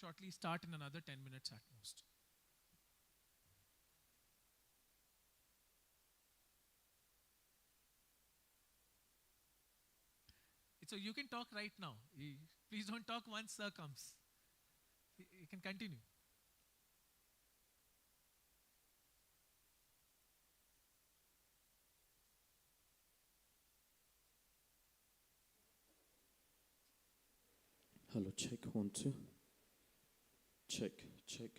shortly start in another 10 minutes at most. So you can talk right now. Please don't talk once sir comes. You can continue. Hello, check 1, 2. Check, check.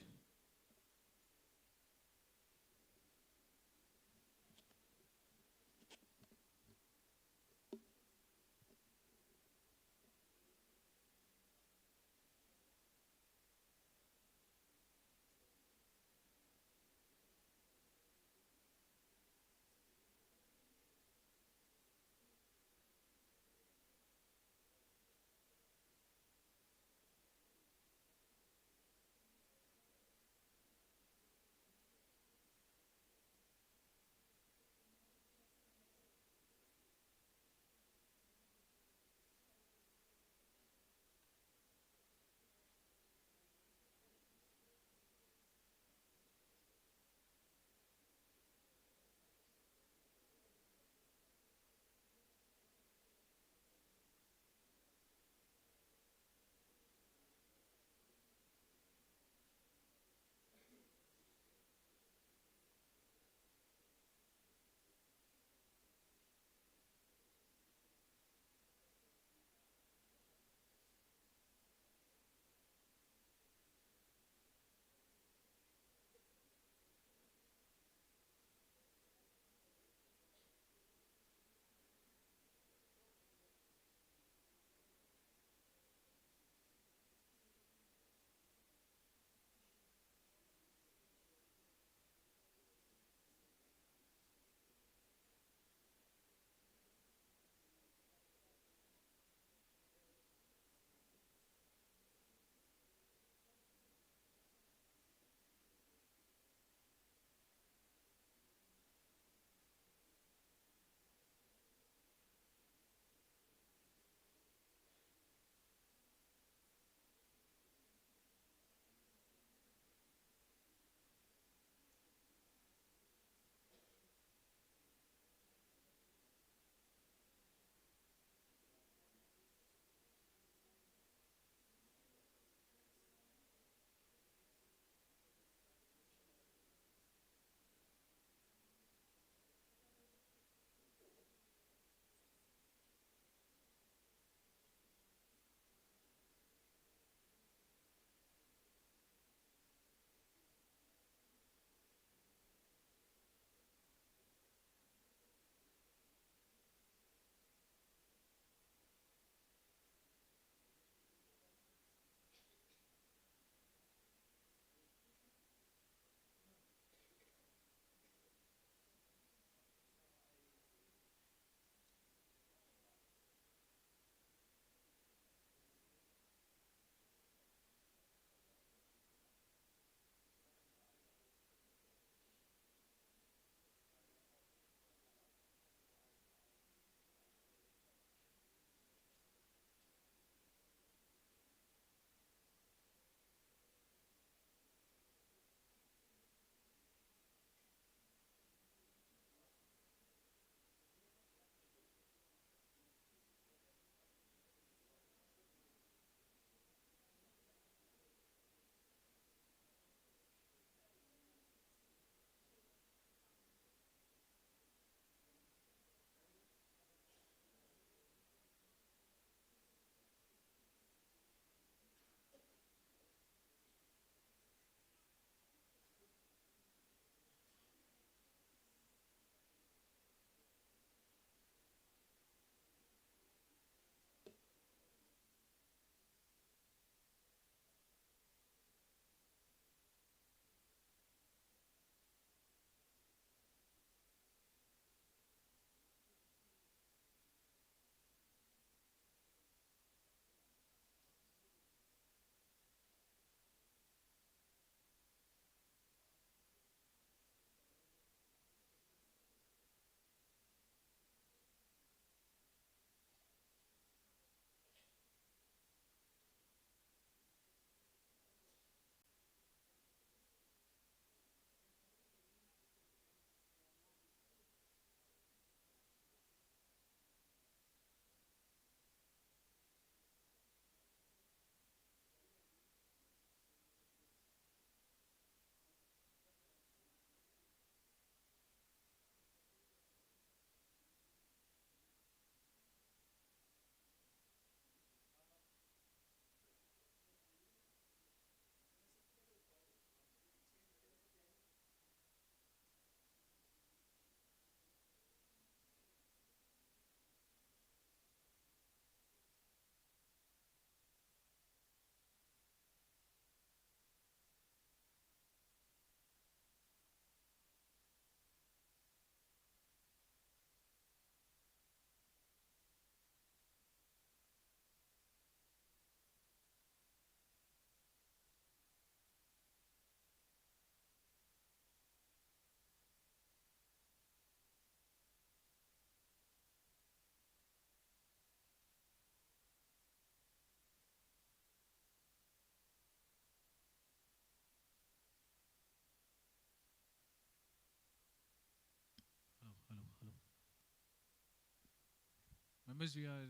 Members, we are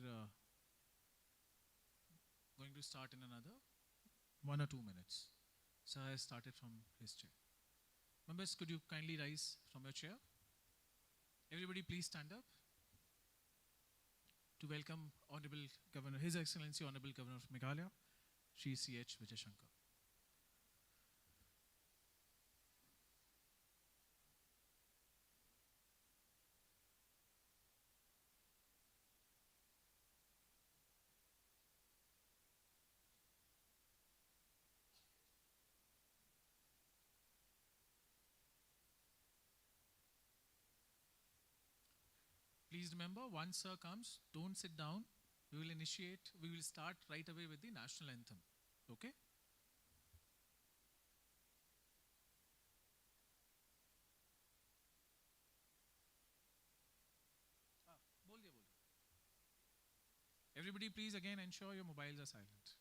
going to start in another 1 or 2 minutes. Sir has started from his chair. Members, could you kindly rise from your chair? Everybody please stand up to welcome Honorable Governor, His Excellency Honorable Governor of Meghalaya, Shri C.H. Vijayashankar. Please remember, once sir comes, don't sit down. We will start right away with the national anthem. Okay? Everybody please again ensure your mobiles are silent.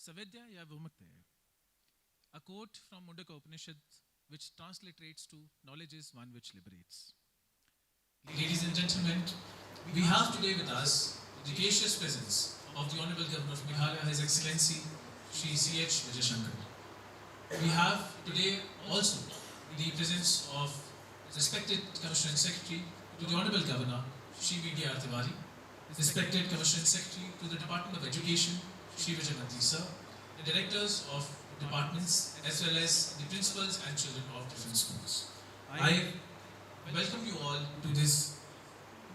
Savidya ya Vumukte. A quote from Mundaka Upanishad which transliterates to knowledge is one which liberates. Ladies and gentlemen, we have today with us the gracious presence of the Honorable Governor of Meghalaya, His Excellency Shri C.H. Vijayashankar. We have today also the presence of respected Commissioner and Secretary to the Honorable Governor Shri V.D.R. Tiwari, respected Commissioner and Secretary to the Department of Education Shri Vijay Mantri Sir, the directors of departments as well as the principals and children of different schools. I welcome you all to this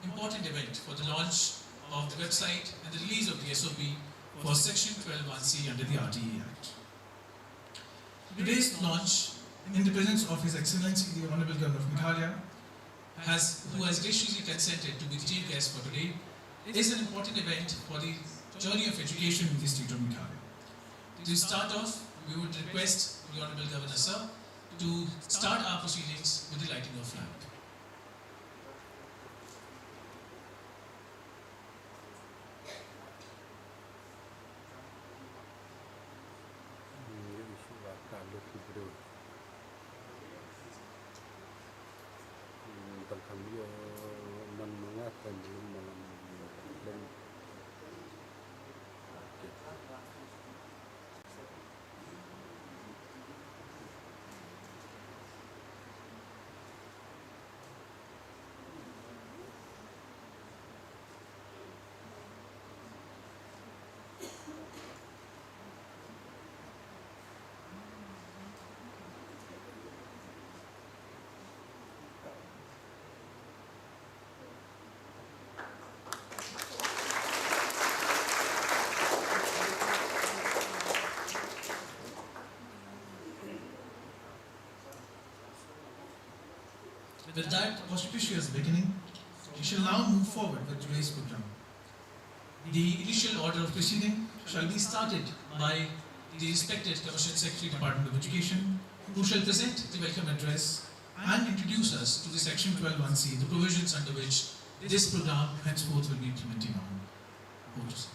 important event for the launch of the website and the release of the SOP for Section 12(1)(c) under the RTE Act. Today's launch, in the presence of His Excellency the Honorable Governor of Meghalaya, who has graciously consented to be the chief guest for today, is an important event for the journey of education in the state of Meghalaya. To start off, we would request the Honorable Governor Sir to start our proceedings with the lighting of flag. With that auspicious beginning, we shall now move forward with today's program. The initial order of proceeding shall be started by the respected Commissioner Secretary, Department of Education, who shall present the welcome address and introduce us to the Section 12(1)(c), the provisions under which this program henceforth will be implementing on. Over to you, sir.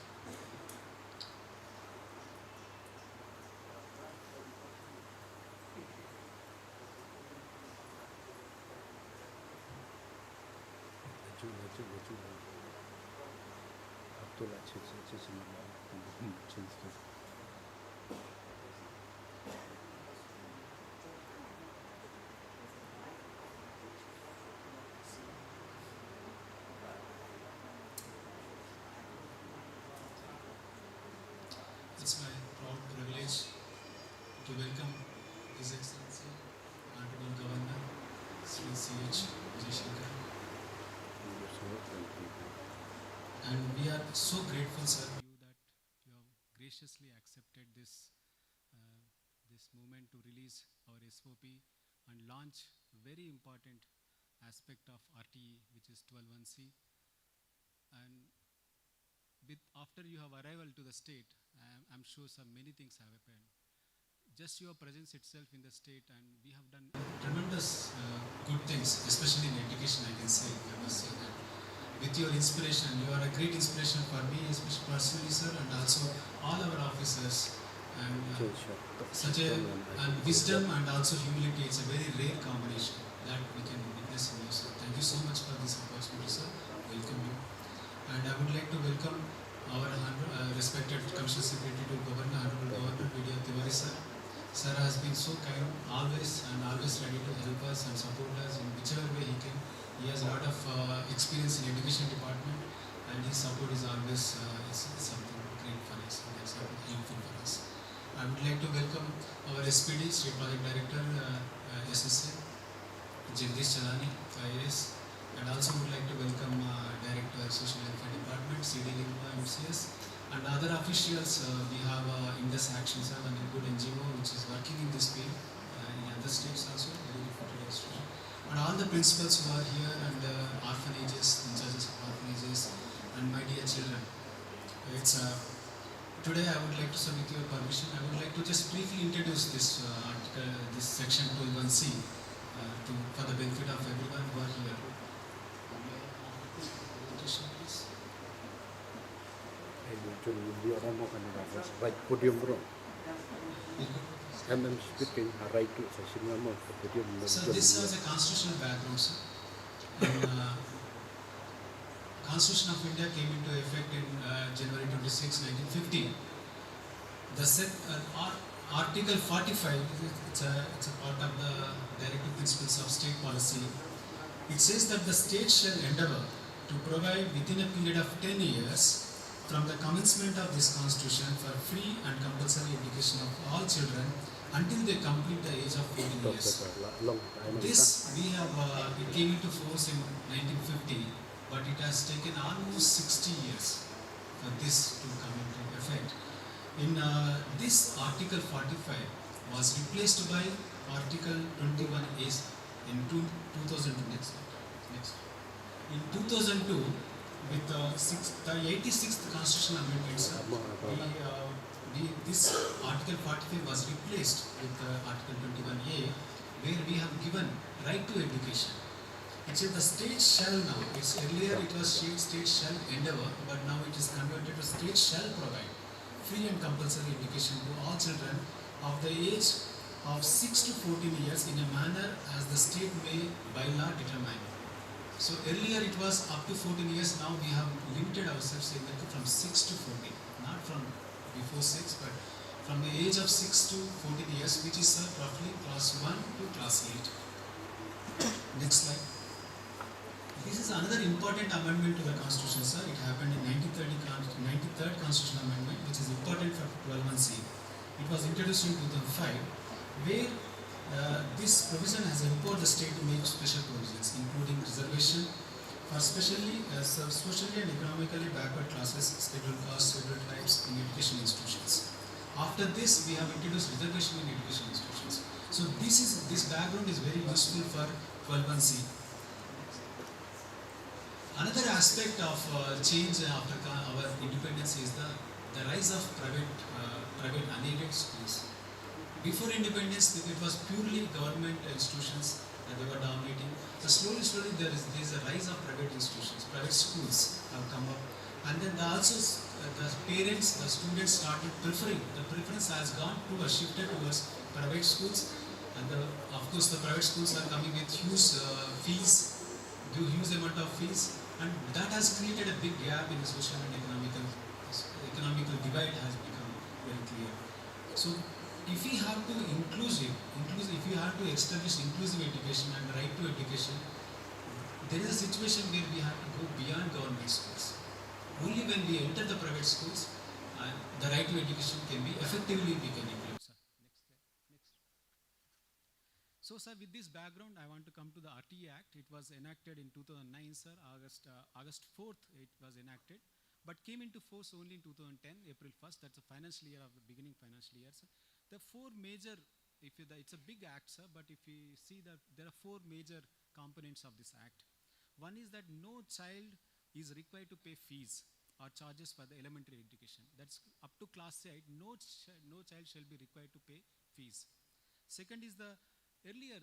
It's my proud privilege to welcome His Excellency, Honorable Governor, Sri C.H. Vijayashankar. And we are so grateful, sir, to you that you have graciously accepted this movement to release our SOP and launch a very important aspect of RTE, which is 12(1)(c). And after you have arrival to the state, I'm sure many things have happened. Just your presence itself in the state, and we have done tremendous good things, especially in education, I can say, I must say that. With your inspiration, you are a great inspiration for me, especially personally, sir, and also all our officers. And such a wisdom and also humility, it's a very rare combination that we can witness in you, sir. Thank you so much for this opportunity, sir. Welcome you. And I would like to welcome our respected Commissioner Secretary to Governor, Honorable Governor V.D.R. Tiwari, sir. Sir has been so kind, always ready to help us and support us in whichever way he can. He has a lot of experience in education department, and his support is always something great for us and something helpful for us. I would like to welcome our SPD, State Project Director, SSA, Jagdish Chalani, IAS, and also would like to welcome Director, Social Welfare Department, CD Lingua, MCS, and other officials. We have Indus Action, sir, and a good NGO which is working in this field in other states also, very reputed institution. And all the principals who are here, and orphanages, in charges of orphanages, and my dear children. It's today I would like to, sir, with your permission, I would like to just briefly introduce this article, this section 12(1)(c), for the benefit of everyone who are here. Please. di orang mau kan right podium bro. I'm speaking right to session mo podium. So this was a constitutional background, sir. And, Constitution of India came into effect in January 26, 1950. The Article 45, it's a part of the Directive Principles of State Policy. It says that the state shall endeavor to provide within a period of 10 years from the commencement of this Constitution for free and compulsory education of all children until they complete the age of 14 years. This it came into force in 1950, but it has taken almost 60 years for this to come into effect. In this Article 45 was replaced by Article 21A in 2002. Next. In 2002, with the 86th Constitutional Amendment, this Article 45 was replaced with Article 21A, where we have given right to education. It says the state shall now. Earlier it was state shall endeavor, but now it is converted to state shall provide free and compulsory education to all children of the age of 6 to 14 years in a manner as the state may by law determine. So earlier it was up to 14 years, now we have limited ourselves from 6 to 14, not from before 6, but from the age of 6 to 14 years, which is roughly class 1 to class 8. Next slide. This is another important amendment to the Constitution, sir. It happened in 93rd Constitutional Amendment, which is important for 12(1)(c). It was introduced in 2005, where this provision has empowered the state to make special provisions, including reservation for socially and economically backward classes, scheduled castes, scheduled tribes in education institutions. After this, we have introduced reservation in education institutions. So this background is very useful for 12(1)(c). Another aspect of change after our independence is the rise of private unaided schools. Before independence, it was purely government institutions that they were dominating. So slowly there is a rise of private institutions, private schools have come up, and then also the parents, the students started preferring. The preference has gone towards shifted towards private schools, and of course the private schools are coming with huge fees, huge amount of fees, and that has created a big gap in the social and economical divide has become very clear. So if we have to if we have to establish inclusive education and right to education, there is a situation where we have to go beyond government schools. Only when we enter the private schools, the right to education can be effectively included. Next slide. Next. So, sir, with this background, I want to come to the RTE Act. It was enacted in 2009, sir. August 4th, it was enacted, but came into force only in 2010, April 1st. That's the financial year of the beginning financial year, sir. The four major, it's a big act, sir, but if you see that there are four major components of this act. One is that no child is required to pay fees or charges for the elementary education. That's up to class 8. No child shall be required to pay fees. Second is the earlier,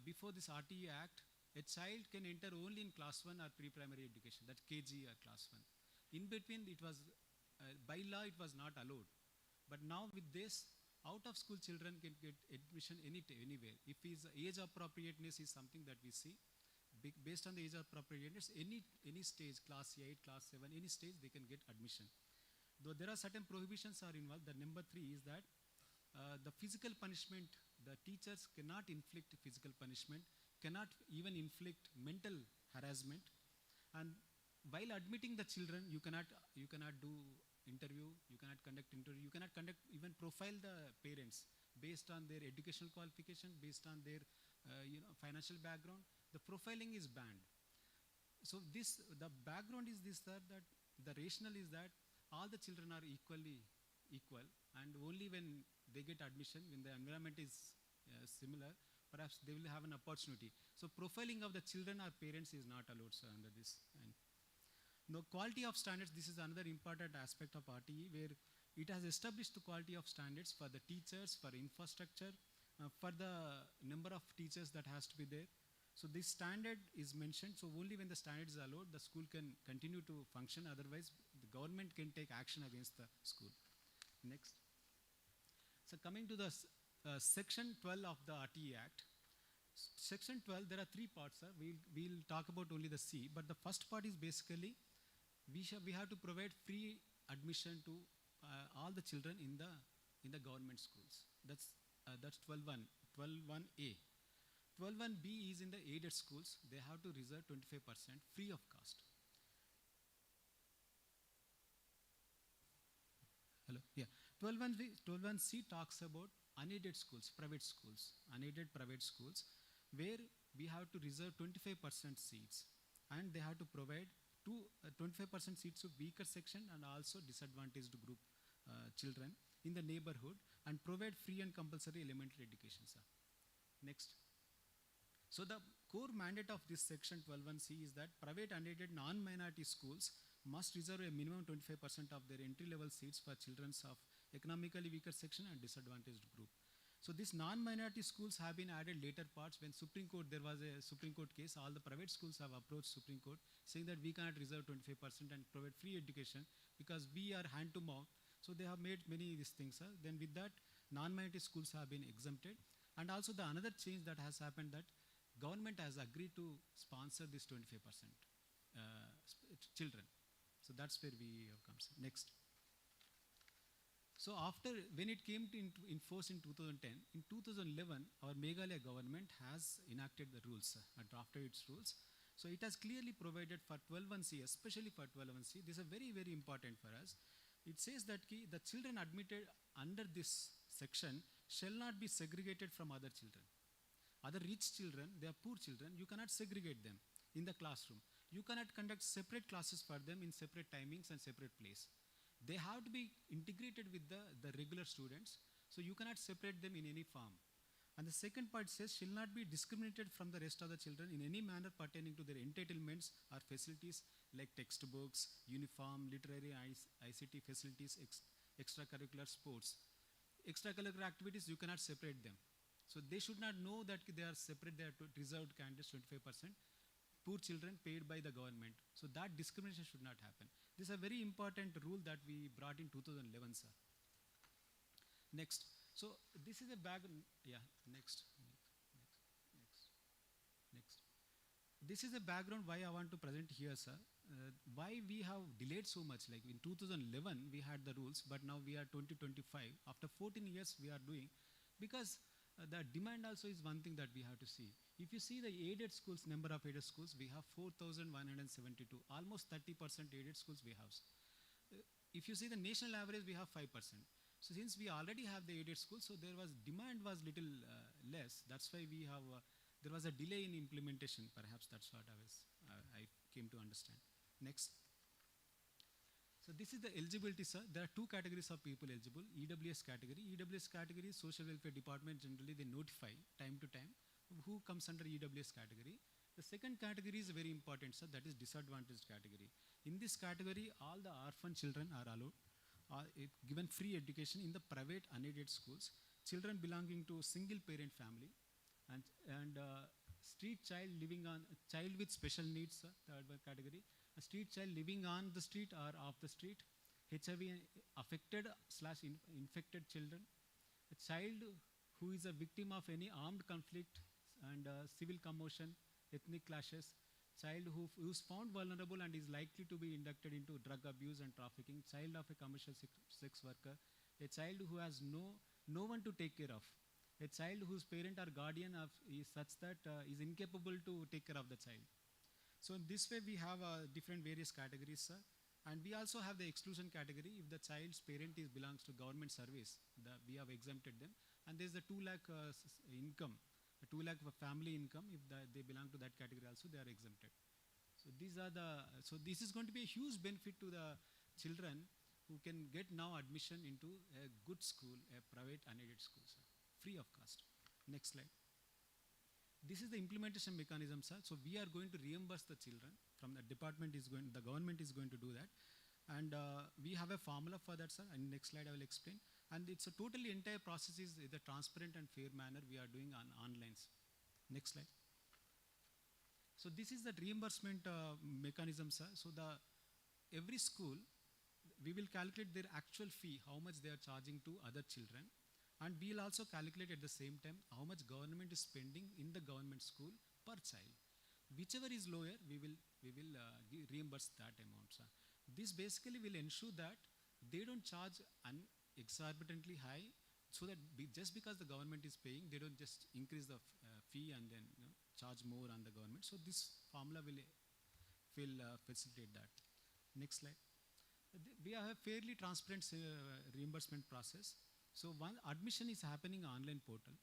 before this RTE Act, a child can enter only in class 1 or pre-primary education, that's KG or class 1. In between, it was, by law, it was not allowed. But now with this, out-of-school children can get admission anywhere. If his age appropriateness is something that we see, based on the age appropriateness, any stage, class 8, class 7, any stage, they can get admission. Though there are certain prohibitions are involved, the number 3 is that the physical punishment, the teachers cannot inflict physical punishment, cannot even inflict mental harassment, and while admitting the children, you cannot do interview, you cannot conduct interview, you cannot conduct even profile the parents based on their educational qualification, based on their financial background. The profiling is banned. So the background is this, sir, that the rationale is that all the children are equal, and only when they get admission, when the environment is similar, perhaps they will have an opportunity. So profiling of the children or parents is not allowed, sir, under this. And the quality of standards, this is another important aspect of RTE, where it has established the quality of standards for the teachers, for infrastructure, for the number of teachers that has to be there. So this standard is mentioned, so only when the standard is allowed, the school can continue to function, otherwise the government can take action against the school. Next. So coming to the section 12 of the RTE Act. Section 12, there are three parts, sir. We'll talk about only the C, but the first part is basically we have to provide free admission to all the children in the government schools. That's 12.1, 12.1A. 12.1B is in the aided schools. They have to reserve 25% free of cost. Hello? Yeah. 12.1C talks about unaided schools, unaided private schools, where we have to reserve 25% seats, and they have to provide 25% seats to weaker section and also disadvantaged group children in the neighborhood, and provide free and compulsory elementary education, sir. Next. So the core mandate of this section 12.1C is that private unaided non-minority schools must reserve a minimum 25% of their entry-level seats for children of economically weaker section and disadvantaged group. So these non-minority schools have been added later parts when Supreme Court, there was a Supreme Court case, all the private schools have approached Supreme Court saying that we cannot reserve 25% and provide free education because we are hand to mouth. So they have made many of these things, sir. Then with that, non-minority schools have been exempted. And also the another change that has happened, that government has agreed to sponsor this 25% children. So that's where we have come, sir. Next. So after, when it came in force in 2010, in 2011, our Meghalaya government has enacted the rules, drafted its rules. So it has clearly provided for 12.1C, especially for 12.1C, this is very, very important for us. It says that the children admitted under this section shall not be segregated from other children. Other rich children, they are poor children, you cannot segregate them in the classroom. You cannot conduct separate classes for them in separate timings and separate place. They have to be integrated with the regular students, so you cannot separate them in any form. And the second part says, shall not be discriminated from the rest of the children in any manner pertaining to their entitlements or facilities like textbooks, uniform, literary, ICT facilities, extracurricular sports. Extracurricular activities, you cannot separate them. So they should not know that they are separate, they are reserved candidates 25%. Poor children paid by the government. So that discrimination should not happen. This is a very important rule that we brought in 2011, sir. Next. So this is a background. Yeah, next. This is a background why I want to present here, sir. Why we have delayed so much. Like in 2011, we had the rules, but now we are 2025. After 14 years, we are doing, because the demand also is one thing that we have to see. If you see the aided schools, number of aided schools, we have 4,172, almost 30% aided schools we have. If you see the national average, we have 5%. So since we already have the aided schools, so there was demand was little less. That's why we have, there was a delay in implementation, perhaps that's what I came to understand. Next. So this is the eligibility, sir. There are two categories of people eligible. EWS category. EWS category is Social Welfare Department. Generally, they notify time to time who comes under EWS category. The second category is very important, sir. That is disadvantaged category. In this category, all the orphan children are allowed, given free education in the private unaided schools. Children belonging to single parent family, and street child living on, child with special needs, sir, third category. A street child living on the street or off the street, HIV affected / infected children, a child who is a victim of any armed conflict and civil commotion, ethnic clashes, child who is found vulnerable and is likely to be inducted into drug abuse and trafficking, child of a commercial sex worker, a child who has no one to take care of, a child whose parent or guardian is such that is incapable to take care of the child. So in this way, we have different various categories, sir. And we also have the exclusion category. If the child's parent belongs to government service, we have exempted them. And there's the 2 lakh income, 2 lakh family income. If they belong to that category also, they are exempted. So these are so this is going to be a huge benefit to the children who can get now admission into a good school, a private unaided school, sir, free of cost. Next slide. This is the implementation mechanism, sir. So we are going to reimburse the children from the department the government is going to do that. And we have a formula for that, sir. And next slide I will explain. And it's a totally entire process is the transparent and fair manner we are doing online. Next slide. So this is the reimbursement mechanism, sir. So every school we will calculate their actual fee, how much they are charging to other children, and we will also calculate at the same time how much government is spending in the government school per child. Whichever is lower, we will reimburse that amount. Sir. This basically will ensure that they don't charge exorbitantly high, so that just because the government is paying, they don't just increase the fee and then charge more on the government. So this formula will facilitate that. Next slide. We have a fairly transparent reimbursement process. So one admission is happening online portal.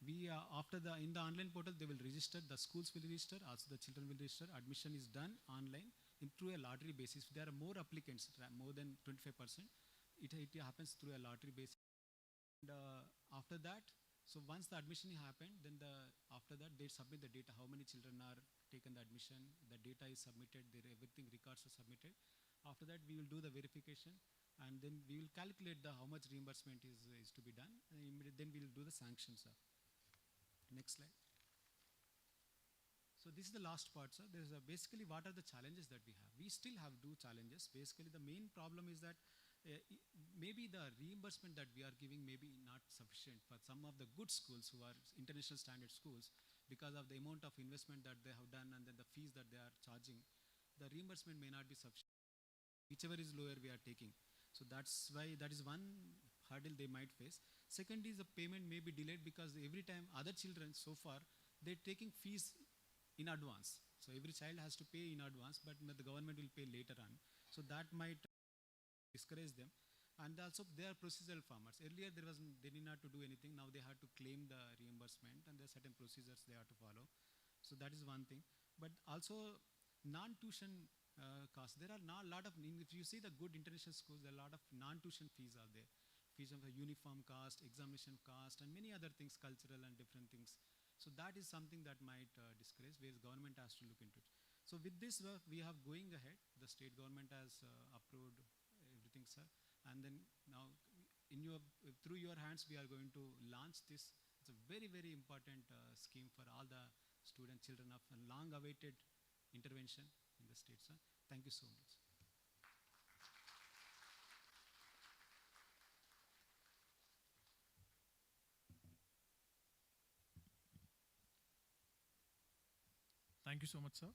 We in the online portal they will register, the schools will register, also the children will register. Admission is done online through a lottery basis. There are more applicants, more than 25%. It happens through a lottery basis. And after that, so once the admission happened, then after that they submit the data, how many children are taken the admission, the data is submitted, everything records are submitted. After that, we will do the verification, and then we will calculate how much reimbursement is to be done, and then we will do the sanctions. Next slide. So this is the last part, sir. There's basically what are the challenges that we have. We still have two challenges. Basically, the main problem is that maybe the reimbursement that we are giving may be not sufficient for some of the good schools who are international standard schools, because of the amount of investment that they have done and then the fees that they are charging. The reimbursement may not be sufficient. Whichever is lower, we are taking. So that's why that is one hurdle they might face. Second is the payment may be delayed, because every time other children so far they're taking fees in advance. So every child has to pay in advance, but the government will pay later on. So that might discourage them. And also they are procedural farmers. Earlier they did not to do anything. Now they have to claim the reimbursement, and there are certain procedures they have to follow. So that is one thing. But also non-tuition costs. There are not a lot of, if you see the good international schools, there are a lot of non-tuition fees are there. Fees of the uniform cost, examination cost, and many other things, cultural and different things. So that is something that might discourage, where the government has to look into it. So with this work, we have going ahead. The state government has approved everything, sir. And then now, through your hands, we are going to launch this. It's a very, very important scheme for all the student children of a long-awaited intervention in the state, sir. Thank you so much. Thank you so much, sir,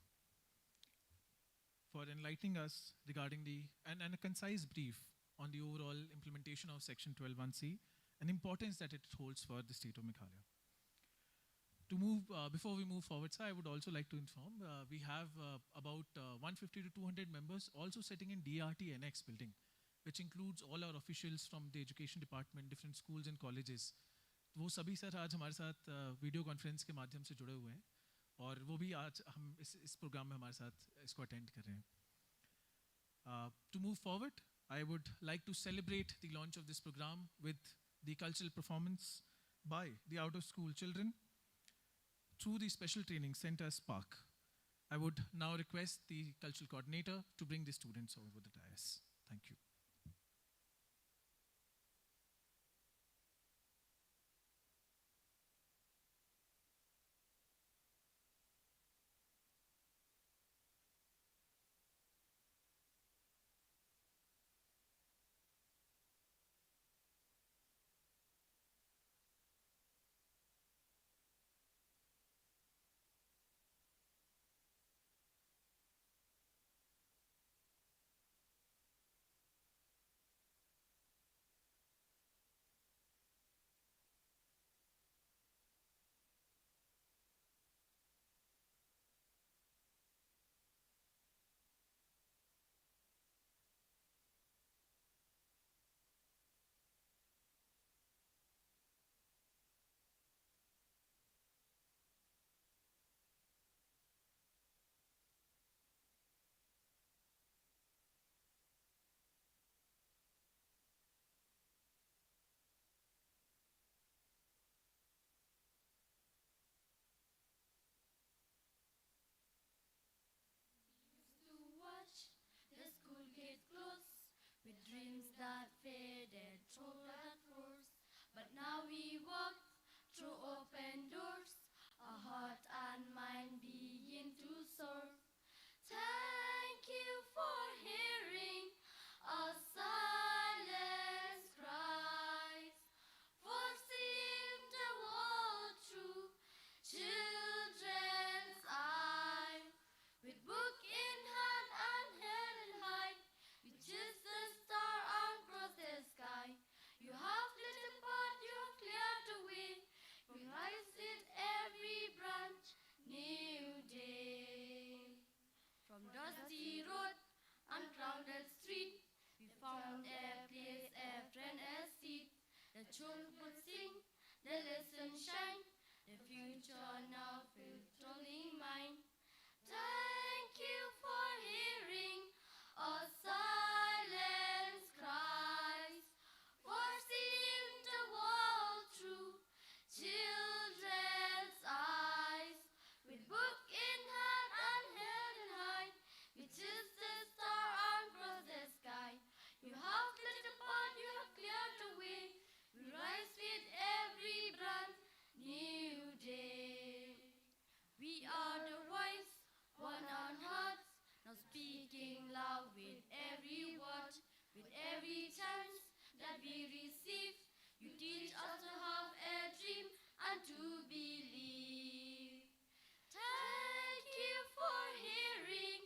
for enlightening us regarding and a concise brief on the overall implementation of Section 12(1)(c) and importance that it holds for the state of Meghalaya. Before we move forward, sir, I would also like to inform we have about 150 to 200 members also sitting in DRT Annex building, which includes all our officials from the education department, different schools and colleges. वो सभी sir आज हमारे साथ video conference के माध्यम से जुड़े हुए हैं, और वो भी आज हम इस प्रोग्राम में हमारे साथ इसको अटेंड कर रहे हैं. To move forward, I would like to celebrate the launch of this program with the cultural performance by the out-of-school children through the special training center Spark. I would now request the cultural coordinator to bring the students over the dais. Thank you. With dreams that faded through that force, but now we walk through open doors. Our heart and mind begin to soar. Thank you for hearing children will sing, the lesson shine, the future now feels totally mine. Thank you for hearing our silence cries, for seeing the world through children's eyes. With book in hand and head in high, with just the star across the sky. You have lit a path, you have cleared the way. We rise with every brand new day. We are the voice, one on hearts, now speaking loud with every word, with every chance that we receive. You teach us to have a dream and to believe. Thank you for hearing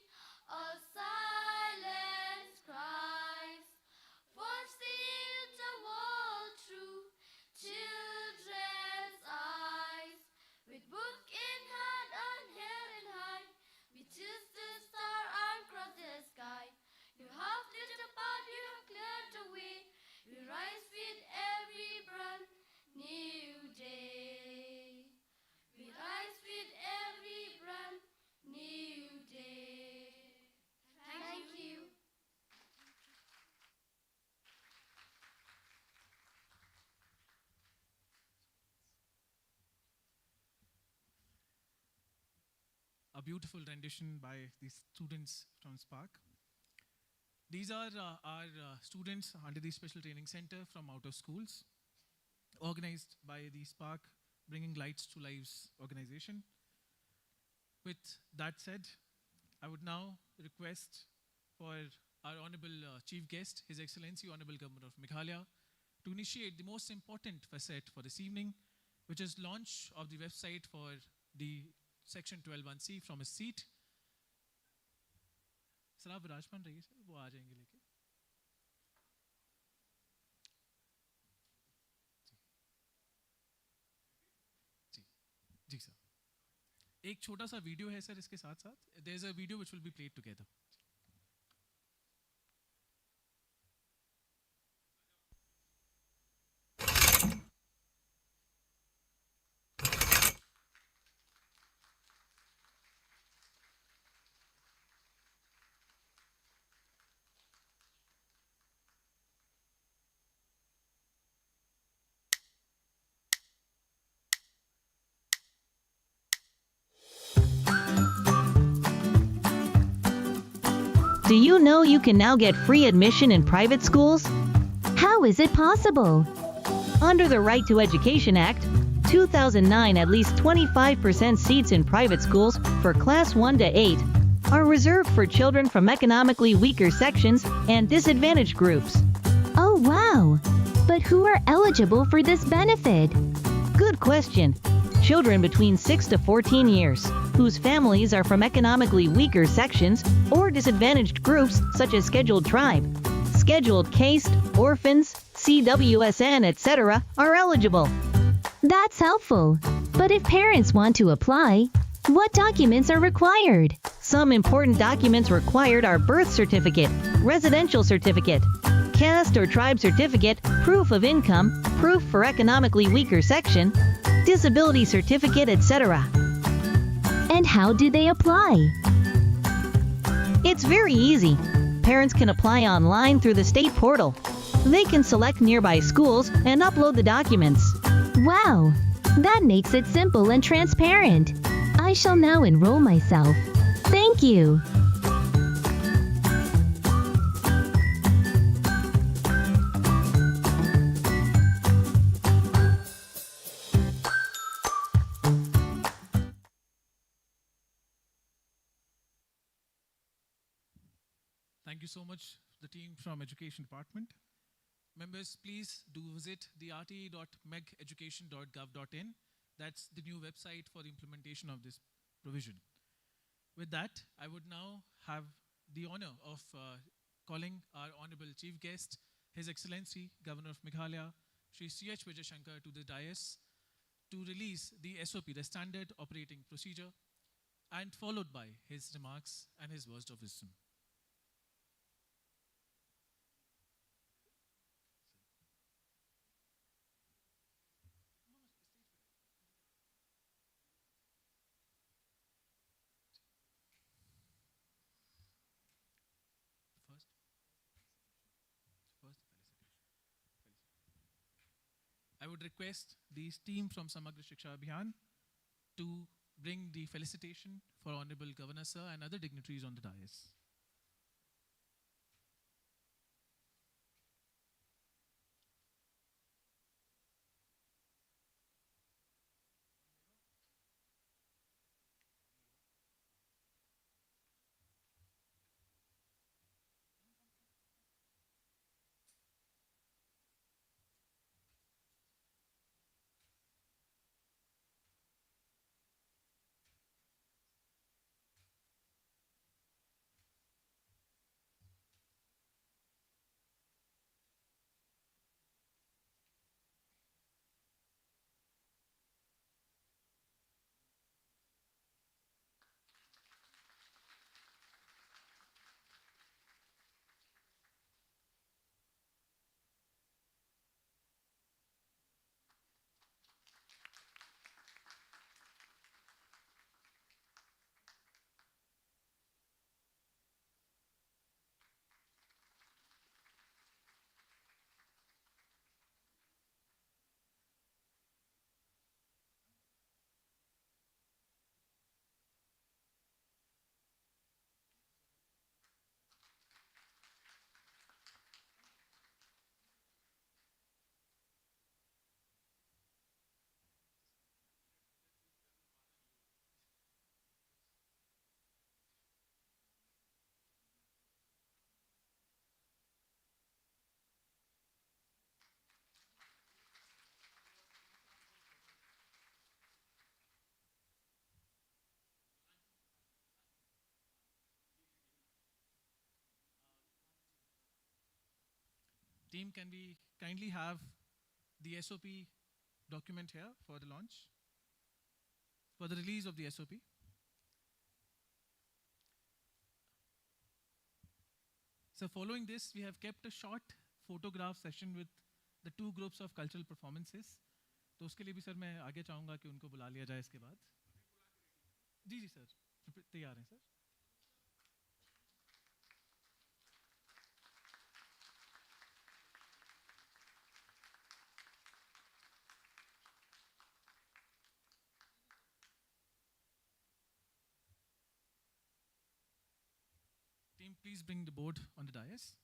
our silence cries, for seeing the world through children's eyes. With book in hand and head in high, we choose the star and cross the sky. You have lit the path, you have cleared the way. We rise with every brand new day. We rise with every brand new day. Thank you. A beautiful rendition by the students from Spark. These are our students under the Special Training Center from out of schools, organized by the Spark Bringing Lights to Lives organization. With that said, I would now request for our Honorable Chief Guest, His Excellency Honorable Governor of Meghalaya, to initiate the most important facet for this evening, which is launch of the website for the Section 12(1)(c) from his seat. Sir आप विराजमान रहिए sir, वो आ जाएंगे लेके. जी जी sir. एक छोटा सा video है सर इसके साथ साथ. There is a video which will be played together. Do you know you can now get free admission in private schools? How is it possible? Under the Right to Education Act, 2009, at least 25% seats in private schools for class 1 to 8 are reserved for children from economically weaker sections and disadvantaged groups. Oh wow! But who are eligible for this benefit? Good question. Children between 6 to 14 years, whose families are from economically weaker sections or disadvantaged groups such as Scheduled Tribe, Scheduled Caste, Orphans, CWSN, etc., are eligible. That's helpful. But if parents want to apply, what documents are required? Some important documents required are birth certificate, residential certificate, caste or tribe certificate, proof of income, proof for economically weaker section, disability certificate, etc. And how do they apply? It's very easy. Parents can apply online through the state portal. They can select nearby schools and upload the documents. Wow! That makes it simple and transparent. I shall now enroll myself. Thank you. Thank you so much, the team from Education Department. Members, please do visit the rte.megeducation.gov.in. That's the new website for the implementation of this provision. With that, I would now have the honor of calling our Honorable Chief Guest, His Excellency Governor of Meghalaya, Shri C.H. Vijay to the dais to release the SOP, the Standard Operating Procedure, and followed by his remarks and his words of wisdom. I would request the team from Samagra Shiksha Abhiyan to bring the felicitation for Honorable Governor Sir and other dignitaries on the dais. Team, can we kindly have the SOP document here for the launch, for the release of the SOP? So following this, we have kept a short photograph session with the two groups of cultural performances. तो उसके लिए भी sir मैं आगे चाहूँगा कि उनको बुला लिया जाए इसके बाद. जी जी सर, तैयार हैं sir. Team, please bring the board on the dais.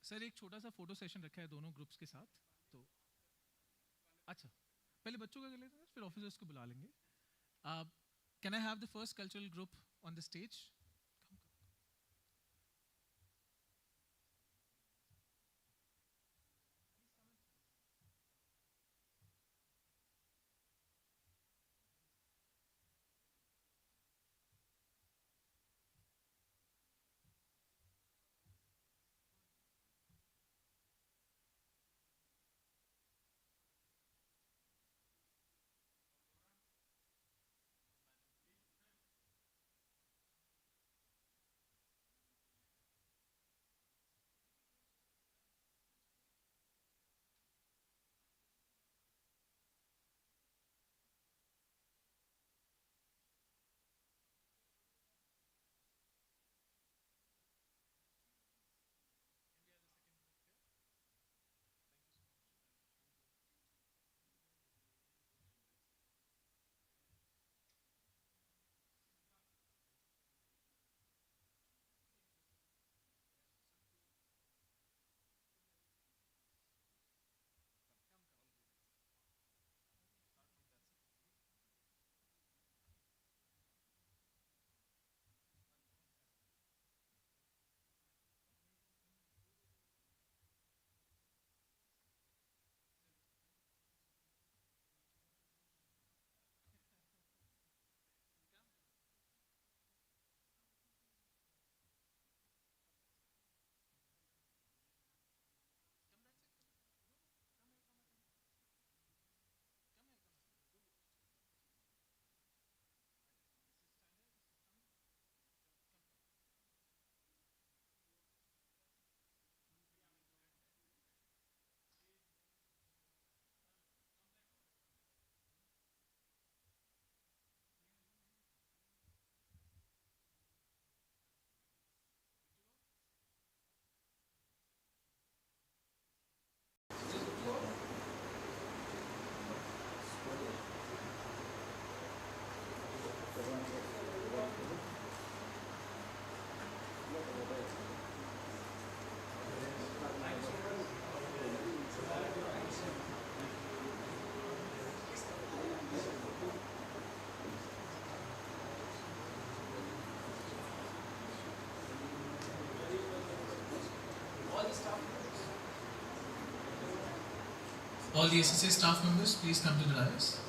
Sir एक छोटा सा फोटो सेशन रखा है दोनों ग्रुप्स के साथ, तो अच्छा पहले बच्चों का कर लेते हैं, फिर ऑफिसर्स को बुला लेंगे. Can I have the first cultural group on the stage? All the SSA staff members, please come to the dais.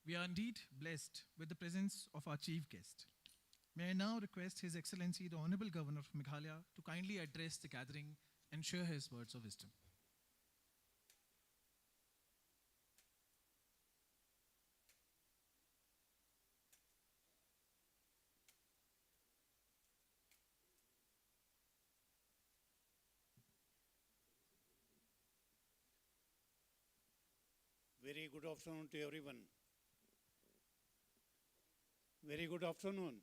We are indeed blessed with the presence of our chief guest. May I now request His Excellency the Honorable Governor of Meghalaya to kindly address the gathering and share his words of wisdom. Very good afternoon to everyone. Very good afternoon.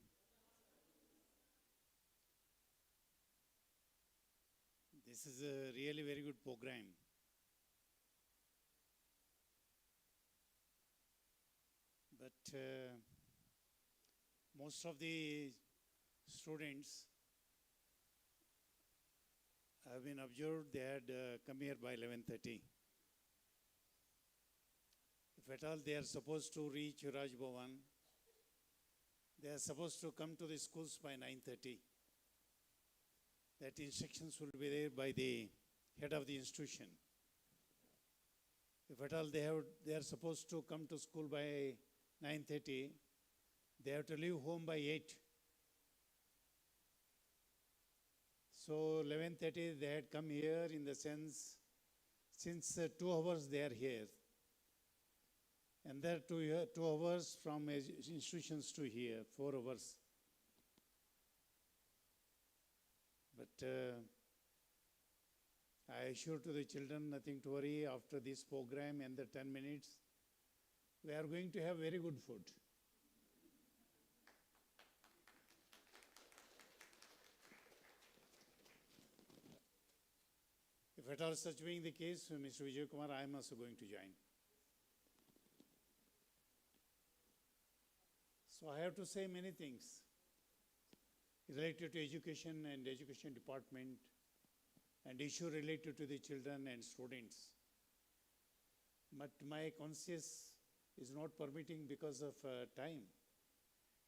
This is a really very good program. But most of the students have been observed, they had come here by 11:30. If at all they are supposed to reach Raj Bhavan, they are supposed to come to the schools by 9:30. That instructions will be there by the head of the institution. If at all they are supposed to come to school by 9:30, they have to leave home by 8. So 11:30 they had come here, in the sense, since 2 hours they are here. And there 2 hours from institutions to here, 4 hours. But I assure to the children, nothing to worry. After this program and the 10 minutes, we are going to have very good food. If at all such being the case, Mr. Vijay Kumar, I am also going to join. So I have to say many things related to education and education department and issue related to the children and students. But my conscience is not permitting because of time.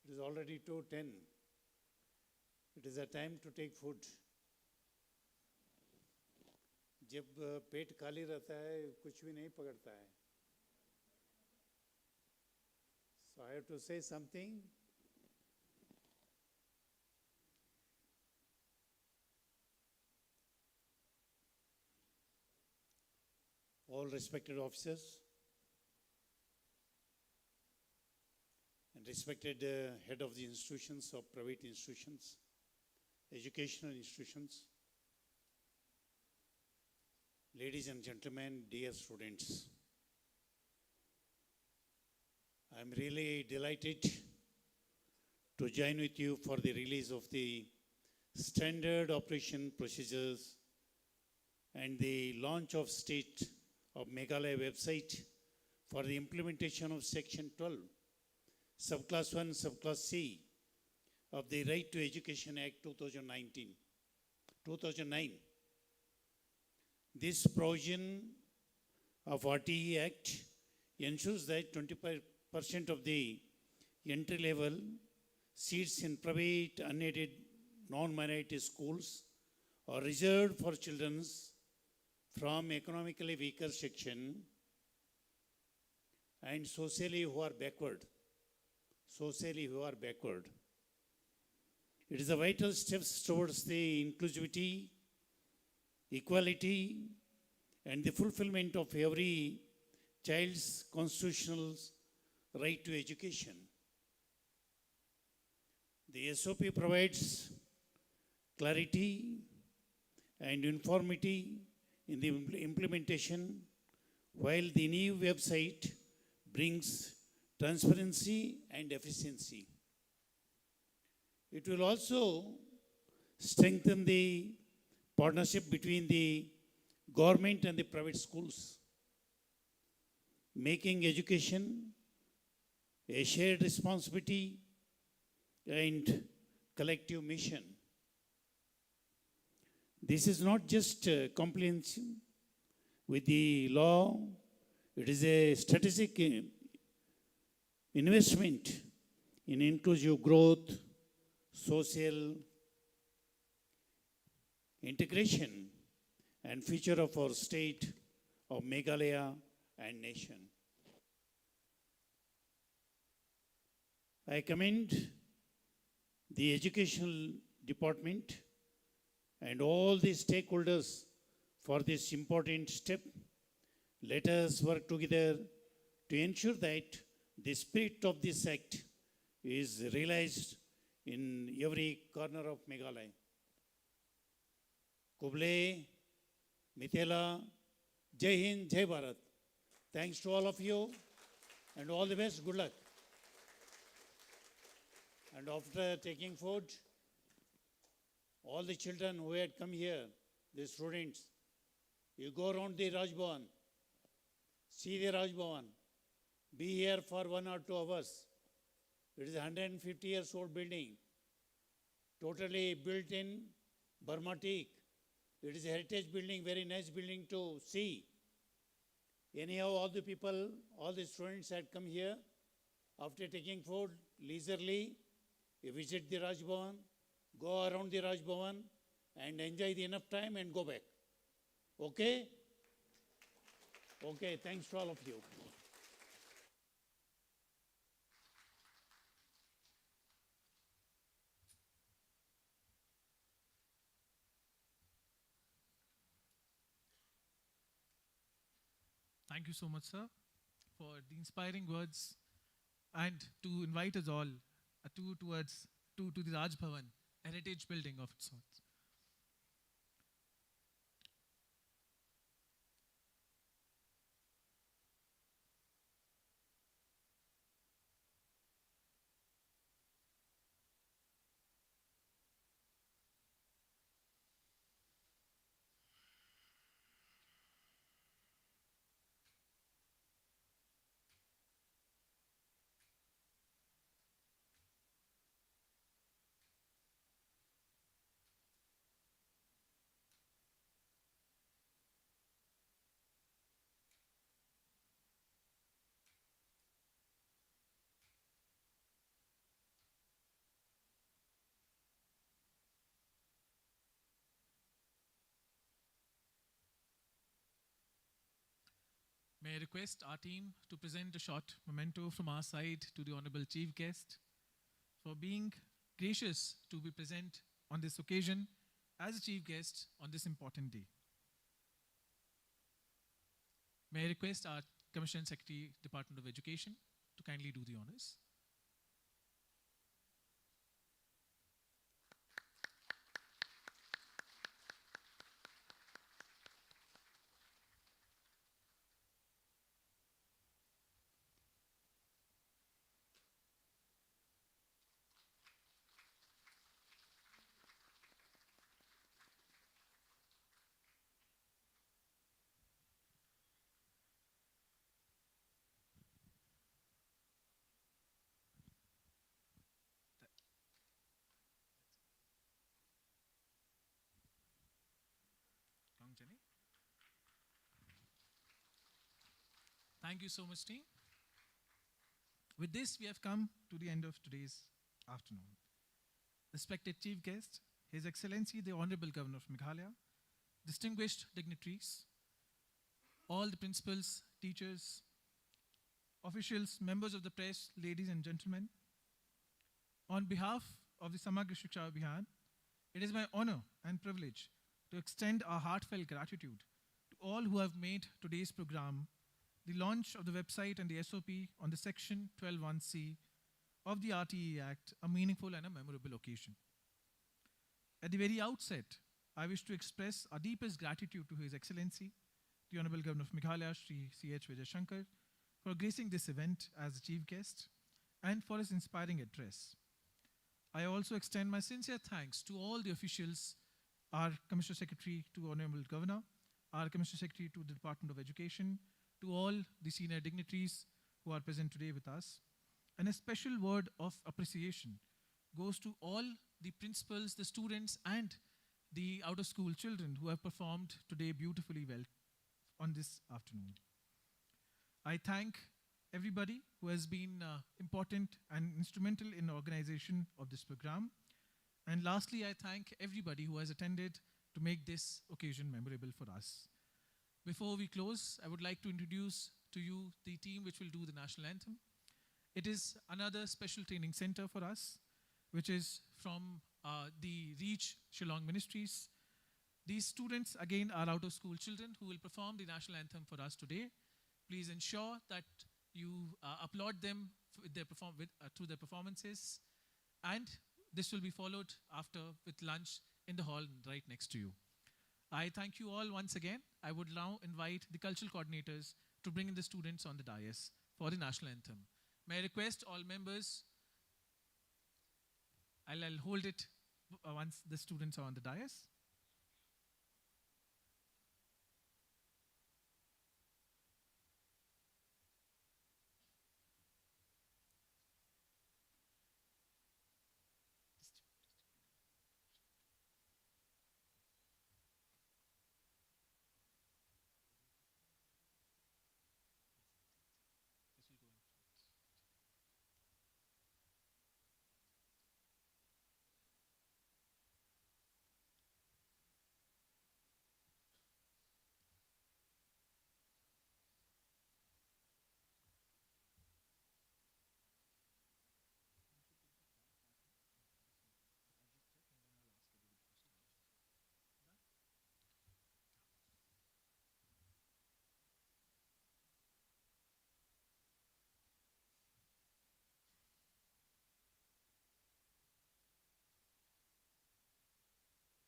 It is already 2:10. It is a time to take food. जब पेट खाली रहता है कुछ भी नहीं पकड़ता है. have to say something. All respected officers and respected head of the institutions of private institutions, educational institutions, ladies and gentlemen, dear students, I am really delighted to join with you for the release of the standard operation procedures and the launch of state of Meghalaya website for the implementation of section 12, subclass 1, subclass C of the Right to Education Act 2009. This provision of RTE Act ensures that 25% of the entry level seats in private, unaided, non-minority schools are reserved for children from economically weaker section and socially who are backward. It is a vital steps towards the inclusivity, equality, and the fulfillment of every child's constitutional right to education. The SOP provides clarity and uniformity in the implementation, while the new website brings transparency and efficiency. It will also strengthen the partnership between the government and the private schools, making education a shared responsibility and collective mission. This is not just compliance with the law, it is a strategic investment in inclusive growth, social integration, and future of our state of Meghalaya and nation. I commend the educational department and all the stakeholders for this important step. Let us work together to ensure that the spirit of this act is realized in every corner of Meghalaya. Kuble, Mithila, Jai Hind, Jai Bharat. Thanks to all of you and all the best. Good luck. And after taking food, all the children who had come here, the students, you go around the Raj Bhavan, see the Raj Bhavan, be here for 1 or 2 hours. It is a 150 years old building, totally built in Burma teak. It is a heritage building, very nice building to see. Anyhow, all the people, all the students had come here. After taking food, leisurely, you visit the Raj Bhavan, go around the Raj Bhavan and enjoy the enough time and go back. Okay? Okay, thanks to all of you. Thank you so much, sir, for the inspiring words and to invite us all to the Raj Bhavan, heritage building of its sorts. May I request our team to present a short memento from our side to the Honorable Chief Guest for being gracious to be present on this occasion as a Chief Guest on this important day. May I request our Commissioner Secretary, Department of Education, to kindly do the honors. Jenny. Thank you so much, team. With this, we have come to the end of today's afternoon. Respected Chief Guest, His Excellency the Honorable Governor of Meghalaya, distinguished dignitaries, all the principals, teachers, officials, members of the press, ladies and gentlemen, on behalf of the Samagra Shiksha Abhiyan, it is my honor and privilege to extend our heartfelt gratitude to all who have made today's program, the launch of the website and the SOP on the Section 12(1)(c) of the RTE Act, a meaningful and a memorable occasion. At the very outset, I wish to express our deepest gratitude to His Excellency, the Honorable Governor of Meghalaya, Shri C.H. Vijay Shankar, for gracing this event as a chief guest and for his inspiring address. I also extend my sincere thanks to all the officials, our Commissioner Secretary to Honorable Governor, our Commissioner Secretary to the Department of Education, to all the senior dignitaries who are present today with us. And a special word of appreciation goes to all the principals, the students, and the out-of-school children who have performed today beautifully well on this afternoon. I thank everybody who has been important and instrumental in the organization of this program. And lastly, I thank everybody who has attended to make this occasion memorable for us. Before we close, I would like to introduce to you the team which will do the national anthem. It is another special training center for us, which is from the REACH Shillong Ministries. These students, again, are out-of-school children who will perform the national anthem for us today. Please ensure that you applaud them with their through their performances, and this will be followed after with lunch in the hall right next to you. I thank you all once again. I would now invite the cultural coordinators to bring in the students on the dais for the national anthem. May I request all members, I'll hold it once the students are on the dais.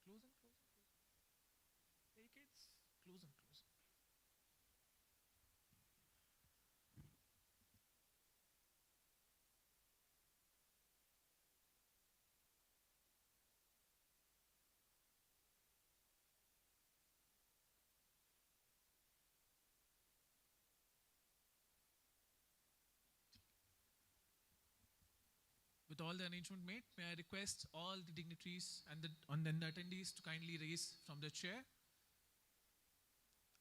Close and close and close. Hey kids, close and close. With all the arrangement made, may I request all the dignitaries and the attendees to kindly raise from their chair.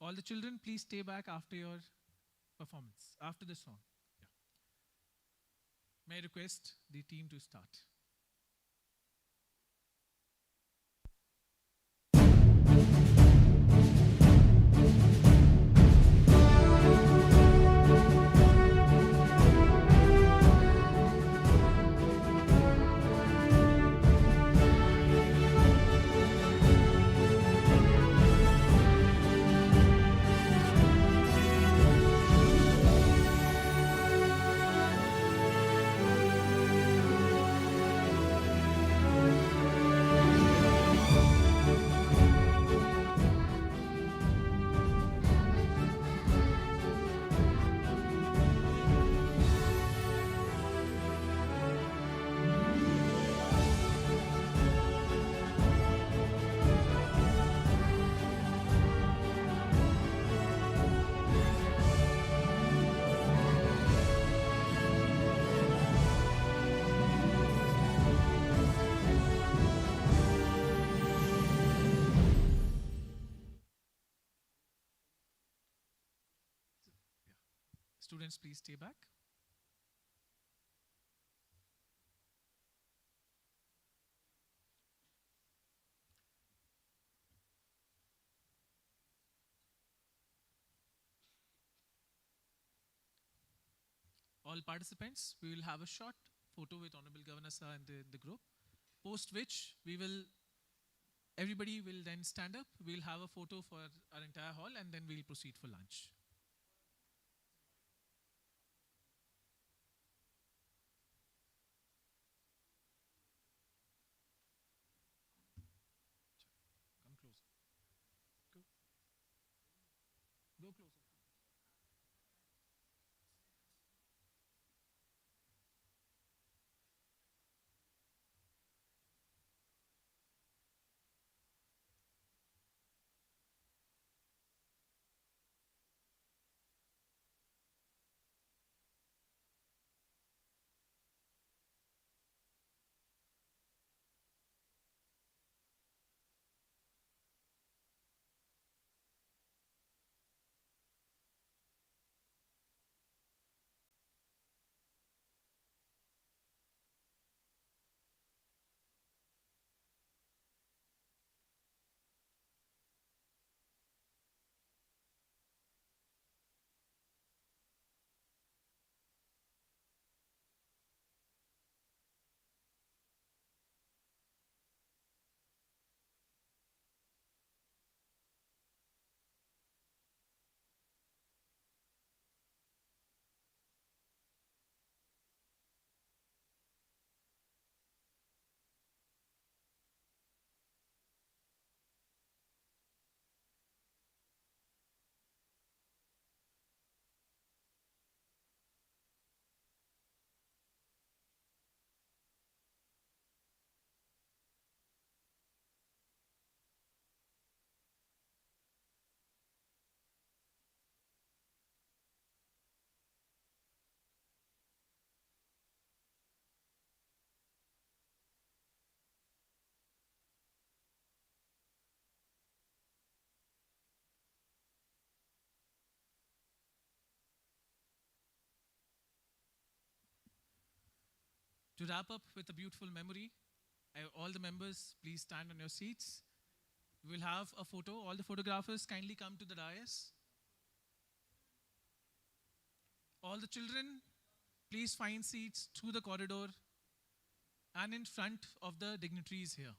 All the children, please stay back after your performance, after the song. Yeah. May I request the team to start. Students, please stay back. All participants, we will have a short photo with Honorable Governor Sir and the group, post which everybody will then stand up. We'll have a photo for our entire hall and then we'll proceed for lunch. Come closer. Go. Go closer. To wrap up with a beautiful memory, all the members, please stand on your seats. We will have a photo. All the photographers kindly come to the dais. All the children, please find seats through the corridor and in front of the dignitaries here.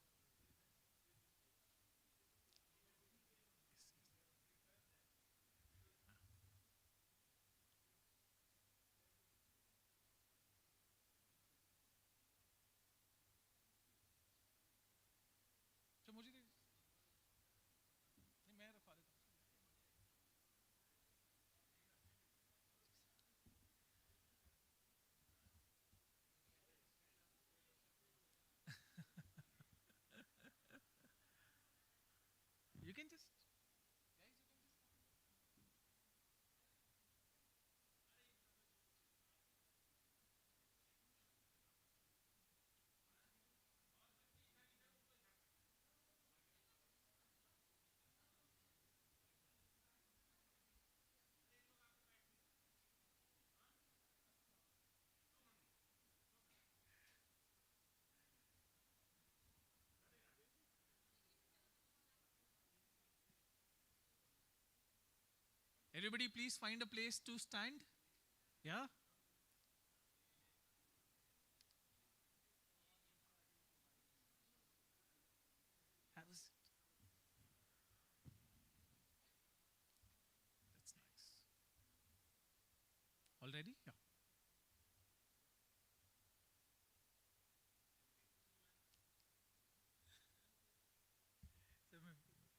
You can just, everybody please find a place to stand. Yeah? Have a seat. That's nice. All ready? Yeah.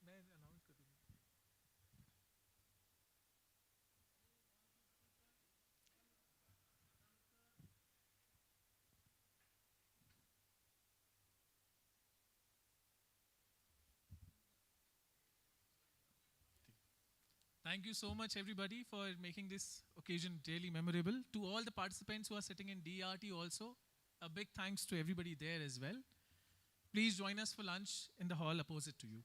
मैं announce कर दूंगा. Thank you so much, everybody, for making this occasion really memorable. To all the participants who are sitting in DRT also, a big thanks to everybody there as well. Please join us for lunch in the hall opposite to you.